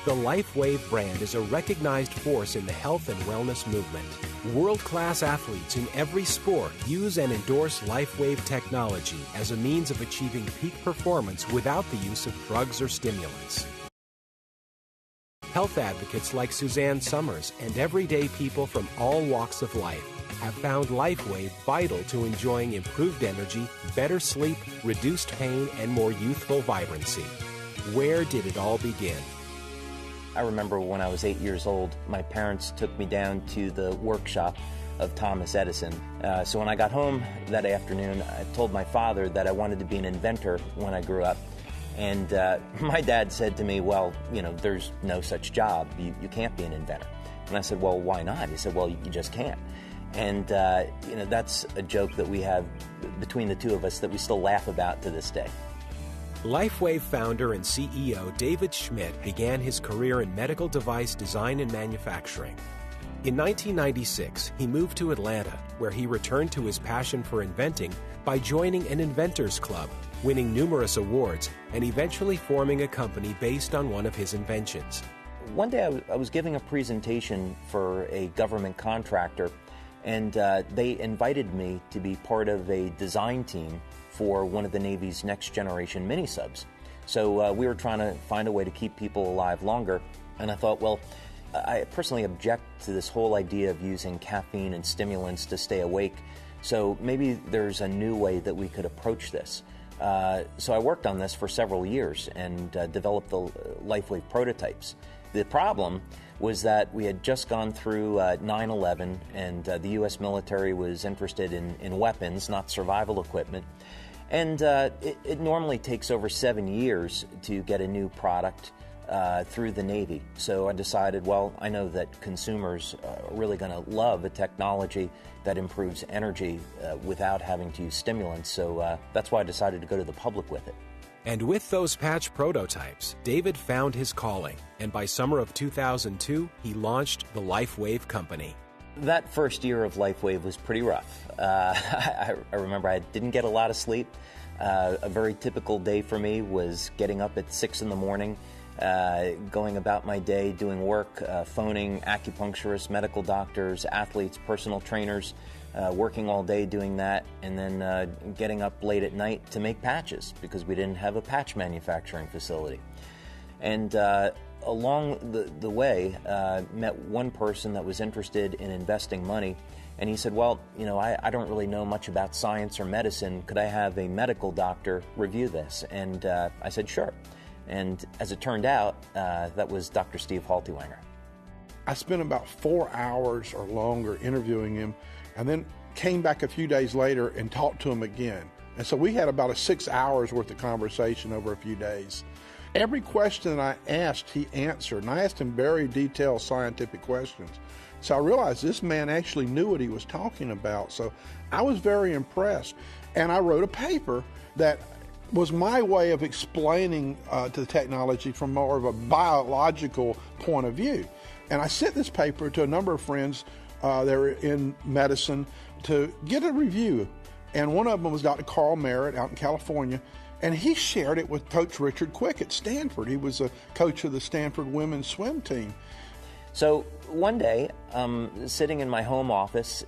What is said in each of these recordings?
The LifeWave brand is a recognized force in the health and wellness movement. World-class athletes in every sport use and endorse LifeWave technology as a means of achieving peak performance without the use of drugs or stimulants. Health advocates like Suzanne Summers and everyday people from all walks of life have found LifeWave vital to enjoying improved energy, better sleep, reduced pain, and more youthful vibrancy. Where did it all begin? I remember when I was 8 years old, my parents took me down to the workshop of Thomas Edison. So when I got home that afternoon, I told my father that I wanted to be an inventor when I grew up. And my dad said to me, well, you know, there's no such job. You can't be an inventor. And I said, well, why not? He said, well, you just can't. And, you know, that's a joke that we have between the two of us that we still laugh about to this day. LifeWave founder and CEO David Schmidt began his career in medical device design and manufacturing. In 1996, he moved to Atlanta, where he returned to his passion for inventing by joining an inventors club, winning numerous awards, and eventually forming a company based on one of his inventions. One day I was giving a presentation for a government contractor, and they invited me to be part of a design team for one of the Navy's next generation mini subs. So we were trying to find a way to keep people alive longer, and I thought, well, I personally object to this whole idea of using caffeine and stimulants to stay awake, so maybe there's a new way that we could approach this. So I worked on this for several years and developed the LifeWave prototypes. The problem was that we had just gone through 9/11, and the U.S. military was interested in weapons, not survival equipment. And it normally takes over 7 years to get a new product through the Navy. So I decided, well, I know that consumers are really going to love a technology that improves energy without having to use stimulants. So that's why I decided to go to the public with it. And with those patch prototypes, David found his calling, and by summer of 2002, he launched the LifeWave company. That first year of LifeWave was pretty rough. I remember I didn't get a lot of sleep. A very typical day for me was getting up at 6 in the morning, going about my day, doing work, phoning acupuncturists, medical doctors, athletes, personal trainers, working all day doing that, and then getting up late at night to make patches because we didn't have a patch manufacturing facility. And along the way, met one person that was interested in investing money, and he said, well, you know, I don't really know much about science or medicine. Could I have a medical doctor review this? And I said, sure. And as it turned out, that was Dr. Steve Haltiwanger. I spent about 4 hours or longer interviewing him, and then came back a few days later and talked to him again. And so we had about 6 hours worth of conversation over a few days. Every question that I asked, he answered, and I asked him very detailed scientific questions. So I realized this man actually knew what he was talking about. So I was very impressed. And I wrote a paper that was my way of explaining to the technology from more of a biological point of view. And I sent this paper to a number of friends that were in medicine to get a review. And one of them was Dr. Carl Merritt out in California. And he shared it with Coach Richard Quick at Stanford. He was a coach of the Stanford women's swim team. So one day, sitting in my home office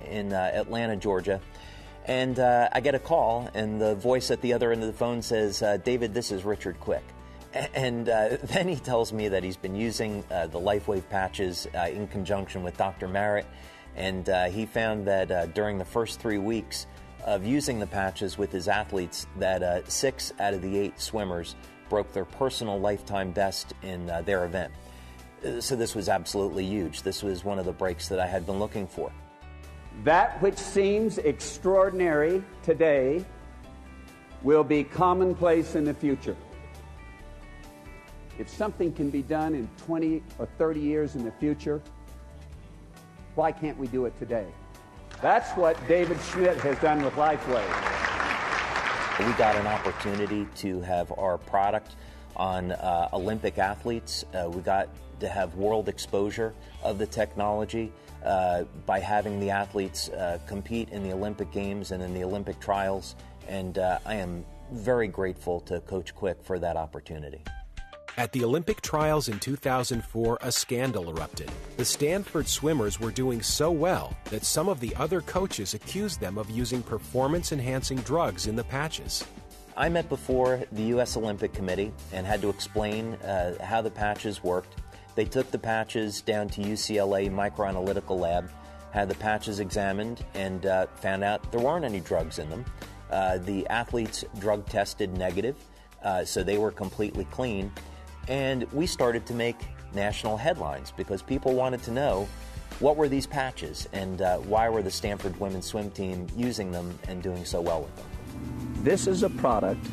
in Atlanta, Georgia, and I get a call, and the voice at the other end of the phone says, David, this is Richard Quick. And then he tells me that he's been using the LifeWave patches in conjunction with Dr. Merritt, and he found that during the first 3 weeks of using the patches with his athletes, that 6 out of the 8 swimmers broke their personal lifetime best in their event. So this was absolutely huge. This was one of the breaks that I had been looking for. That which seems extraordinary today will be commonplace in the future. If something can be done in 20 or 30 years in the future, why can't we do it today? That's what David Schmidt has done with LifeWave. We got an opportunity to have our product on Olympic athletes. We got to have world exposure of the technology by having the athletes compete in the Olympic Games and in the Olympic trials. And I am very grateful to Coach Quick for that opportunity. At the Olympic trials in 2004, a scandal erupted. The Stanford swimmers were doing so well that some of the other coaches accused them of using performance-enhancing drugs in the patches. I met before the U.S. Olympic Committee and had to explain how the patches worked. They took the patches down to UCLA Microanalytical Lab, had the patches examined, and found out there weren't any drugs in them. The athletes drug tested negative, so they were completely clean. And we started to make national headlines because people wanted to know what were these patches and why were the Stanford women's swim team using them and doing so well with them. This is a product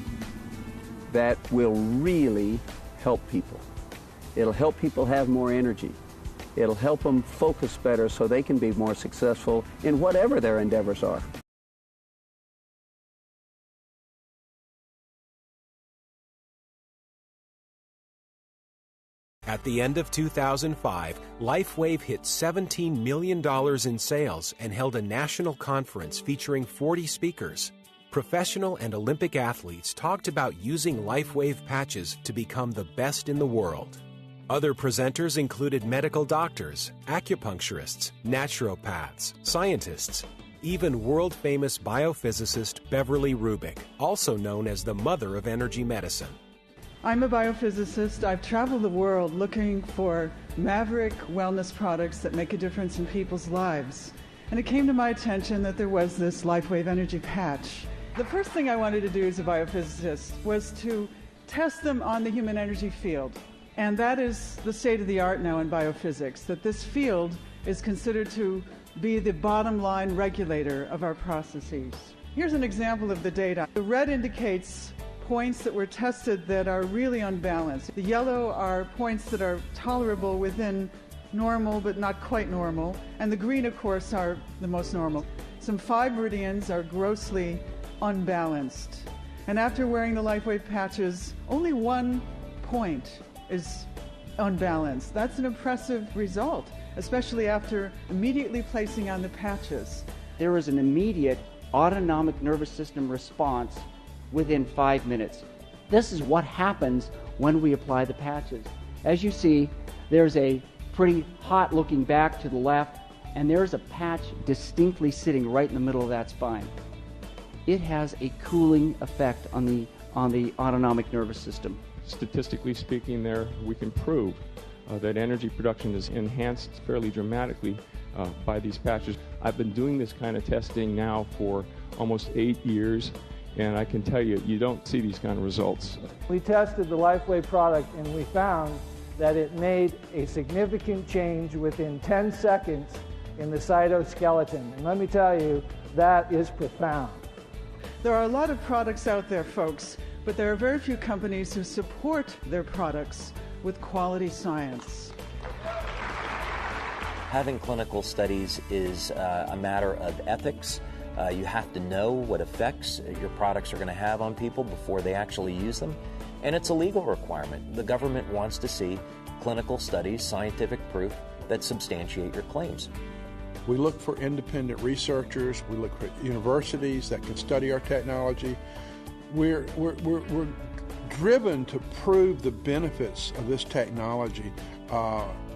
that will really help people. It'll help people have more energy. It'll help them focus better so they can be more successful in whatever their endeavors are. At the end of 2005, LifeWave hit $17 million in sales and held a national conference featuring 40 speakers. Professional and Olympic athletes talked about using LifeWave patches to become the best in the world. Other presenters included medical doctors, acupuncturists, naturopaths, scientists, even world-famous biophysicist Beverly Rubik, also known as the mother of energy medicine. I'm a biophysicist. I've traveled the world looking for maverick wellness products that make a difference in people's lives. And it came to my attention that there was this LifeWave energy patch. The first thing I wanted to do as a biophysicist was to test them on the human energy field. And that is the state of the art now in biophysics, that this field is considered to be the bottom line regulator of our processes. Here's an example of the data. The red indicates points that were tested that are really unbalanced. The yellow are points that are tolerable within normal but not quite normal, and the green, of course, are the most normal. Some 5 meridians are grossly unbalanced. And after wearing the LifeWave patches, only 1 point is unbalanced. That's an impressive result, especially after immediately placing on the patches. There is an immediate autonomic nervous system response within 5 minutes. This is what happens when we apply the patches. As you see, there's a pretty hot looking back to the left, and there's a patch distinctly sitting right in the middle of that spine. It has a cooling effect on the autonomic nervous system. Statistically speaking, there we can prove that energy production is enhanced fairly dramatically by these patches. I've been doing this kind of testing now for almost 8 years, and I can tell you, you don't see these kind of results. We tested the LifeWave product and we found that it made a significant change within 10 seconds in the cytoskeleton. And let me tell you, that is profound. There are a lot of products out there, folks, but there are very few companies who support their products with quality science. Having clinical studies is a matter of ethics. You have to know what effects your products are going to have on people before they actually use them. And it's a legal requirement. The government wants to see clinical studies, scientific proof that substantiate your claims. We look for independent researchers. We look for universities that can study our technology. We're driven to prove the benefits of this technology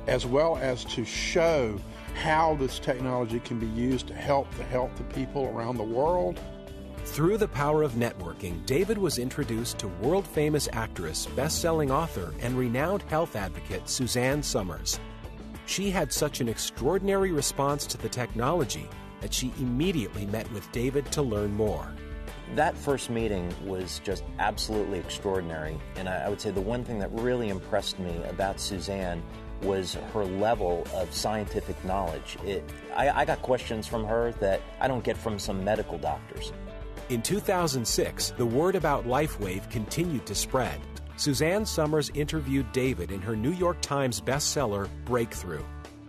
as well as to show how this technology can be used to help the health of people around the world. Through the power of networking, David was introduced to world-famous actress, best-selling author, and renowned health advocate Suzanne Somers. She had such an extraordinary response to the technology that she immediately met with David to learn more. That first meeting was just absolutely extraordinary, and I would say the one thing that really impressed me about Suzanne was her level of scientific knowledge. I got questions from her that I don't get from some medical doctors. In 2006, the word about LifeWave continued to spread. Suzanne Somers interviewed David in her New York Times bestseller, Breakthrough.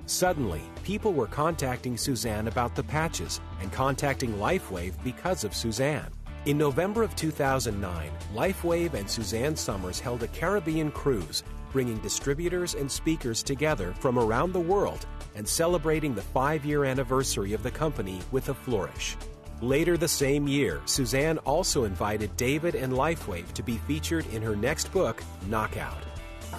Suddenly, people were contacting Suzanne about the patches and contacting LifeWave because of Suzanne. In November of 2009, LifeWave and Suzanne Somers held a Caribbean cruise, bringing distributors and speakers together from around the world and celebrating the 5-year anniversary of the company with a flourish. Later the same year, Suzanne also invited David and LifeWave to be featured in her next book, Knockout.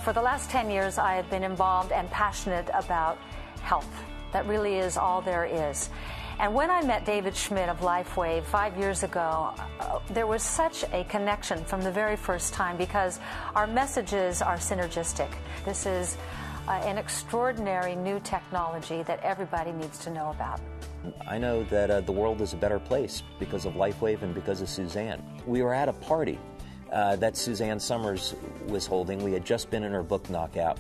For the last 10 years, I have been involved and passionate about health. That really is all there is. And when I met David Schmidt of LifeWave 5 years ago, there was such a connection from the very first time because our messages are synergistic. This is an extraordinary new technology that everybody needs to know about. I know that the world is a better place because of LifeWave and because of Suzanne. We were at a party that Suzanne Summers was holding. We had just been in her book Knockout.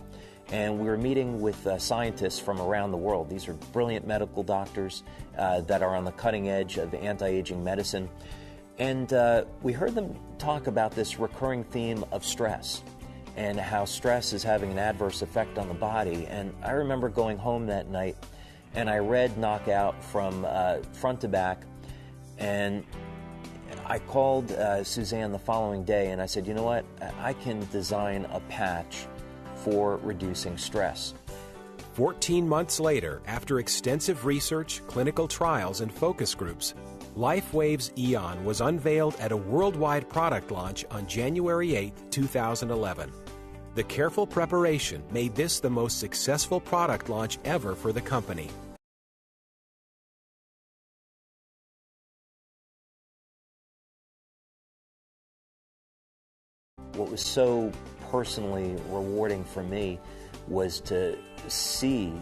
And we were meeting with scientists from around the world. These are brilliant medical doctors that are on the cutting edge of anti-aging medicine. And we heard them talk about this recurring theme of stress and how stress is having an adverse effect on the body. And I remember going home that night and I read Knockout from front to back. And I called Suzanne the following day and I said, you know what, I can design a patch for reducing stress. 14 months later, after extensive research, clinical trials, and focus groups, LifeWave's Eon was unveiled at a worldwide product launch on January 8, 2011. The careful preparation made this the most successful product launch ever for the company. What was so personally rewarding for me was to see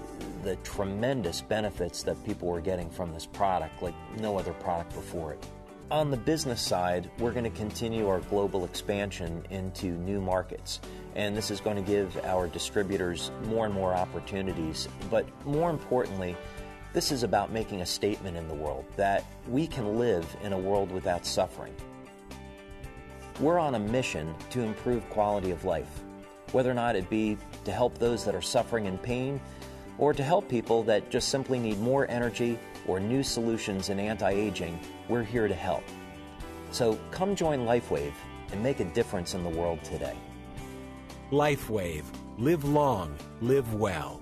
the tremendous benefits that people were getting from this product like no other product before it. On the business side, we're going to continue our global expansion into new markets, and this is going to give our distributors more and more opportunities. But more importantly, this is about making a statement in the world that we can live in a world without suffering. We're on a mission to improve quality of life, whether or not it be to help those that are suffering in pain or to help people that just simply need more energy or new solutions in anti-aging. We're here to help. So come join LifeWave and make a difference in the world today. LifeWave. Live long, live well.